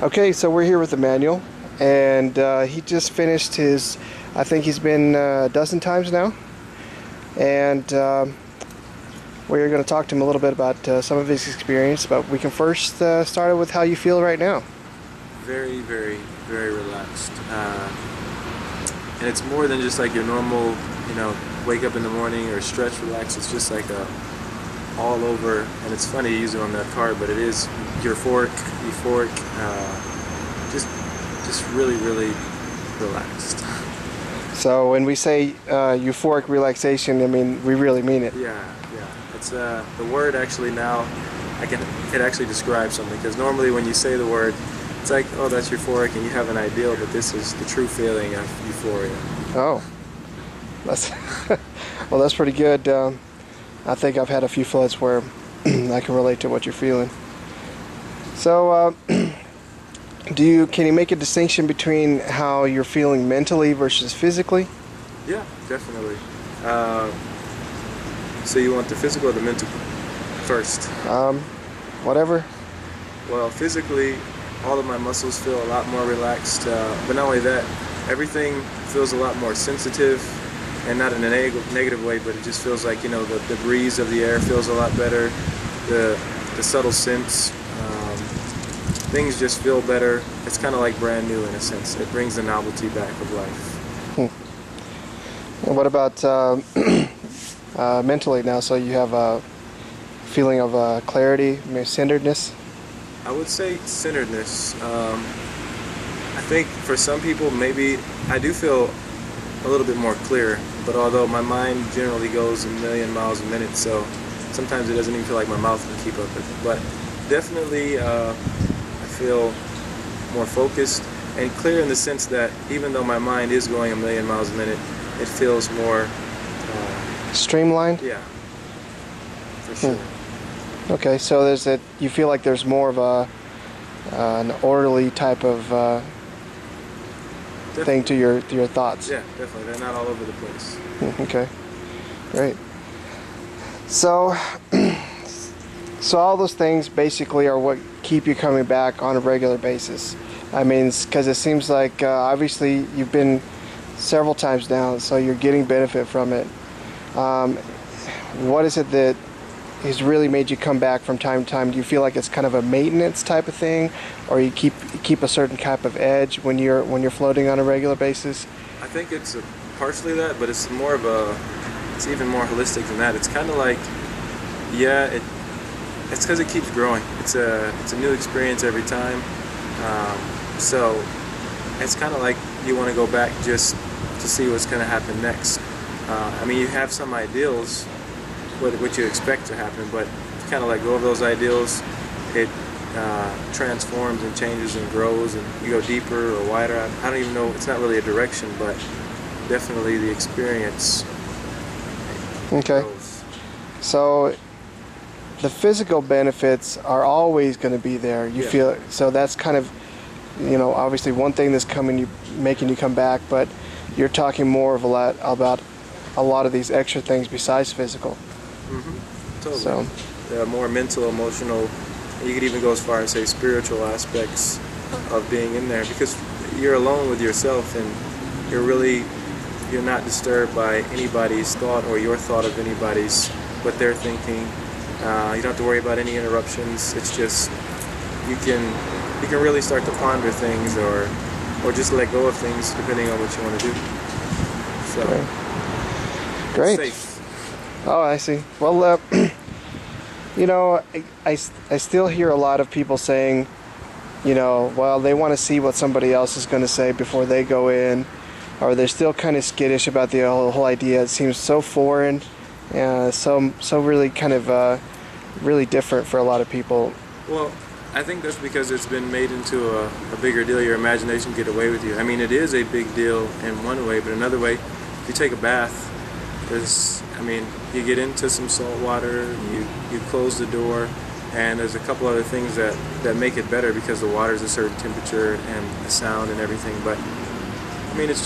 Okay, so we're here with Emmanuel, and he just finished his, I think he's been a dozen times now, and we're going to talk to him a little bit about some of his experience, but we can first start it with how you feel right now. Very, very, very relaxed. And it's more than just like your normal, wake up in the morning or stretch, relax. It's just like a all over, and it's funny to use it on that card, but it is euphoric, just really, really relaxed. So when we say euphoric relaxation, I mean, we really mean it. Yeah. It's the word actually now, I can actually describe something, because normally when you say the word, it's like, oh, that's euphoric and you have an ideal, but this is the true feeling of euphoria. Oh, that's well, that's pretty good. I think I've had a few floods where I can relate to what you're feeling. So, can you make a distinction between how you're feeling mentally versus physically? Yeah, definitely. So you want the physical or the mental first? Whatever. Well, physically, all of my muscles feel a lot more relaxed, but not only that, everything feels a lot more sensitive, and not in a negative way, but it just feels like, the breeze of the air feels a lot better, the subtle scents, things just feel better. It's kind of like brand new in a sense. It brings the novelty back of life. And what about mentally now? So you have a feeling of clarity, maybe centeredness? I would say centeredness. I think for some people, maybe I do feel a little bit more clear, but although my mind generally goes a million miles a minute, so sometimes it doesn't even feel like my mouth can keep up with it. But definitely I feel more focused and clear in the sense that even though my mind is going a million miles a minute, it feels more streamlined? Yeah, for sure. Okay, so you feel like there's more of an orderly type of thing to your thoughts. Yeah, definitely. They're not all over the place. Okay, great. So all those things basically are what keep you coming back on a regular basis. I mean, because it seems like obviously you've been several times now, so you're getting benefit from it. What is it that has really made you come back from time to time? Do you feel like it's kind of a maintenance type of thing, or you keep a certain type of edge when you're floating on a regular basis? I think it's partially that, but it's more of it's even more holistic than that. It's kind of like, it's because it keeps growing. It's a new experience every time. So it's kind of like you want to go back just to see what's going to happen next. I mean, you have some ideals, what you expect to happen, but you kind of let go of those ideals, it transforms and changes and grows, and you go deeper or wider. I don't even know, it's not really a direction, but definitely the experience. Okay. Grows. So the physical benefits are always going to be there. You feel so that's kind of, obviously one thing that's making you come back, but you're talking more about a lot of these extra things besides physical. Mm-hmm. Totally. So there are more mental, emotional, you could even go as far as say spiritual aspects of being in there, because you're alone with yourself, and you're not disturbed by anybody's thought or your thought of what they're thinking. You don't have to worry about any interruptions. It's just you can really start to ponder things or just let go of things depending on what you want to do. So great. It's safe. Oh, I see. Well, I still hear a lot of people saying, well, they want to see what somebody else is going to say before they go in, or they're still kind of skittish about the whole idea. It seems so foreign, so really kind of really different for a lot of people. Well, I think that's because it's been made into a bigger deal. Your imagination can get away with you. I mean, it is a big deal in one way, but another way, if you take a bath, you get into some salt water, you close the door, and there's a couple other things that make it better because the water is a certain temperature and the sound and everything. But it's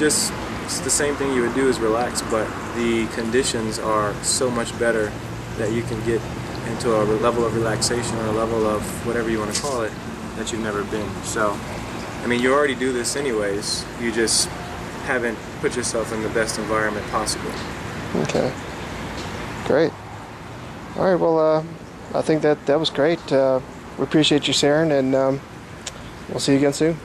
the same thing you would do is relax, but the conditions are so much better that you can get into a level of relaxation or a level of whatever you want to call it that you've never been. So, I mean, you already do this anyways. You just haven't put yourself in the best environment possible. Okay. Great. All right. Well, I think that was great. We appreciate you sharing, and we'll see you again soon.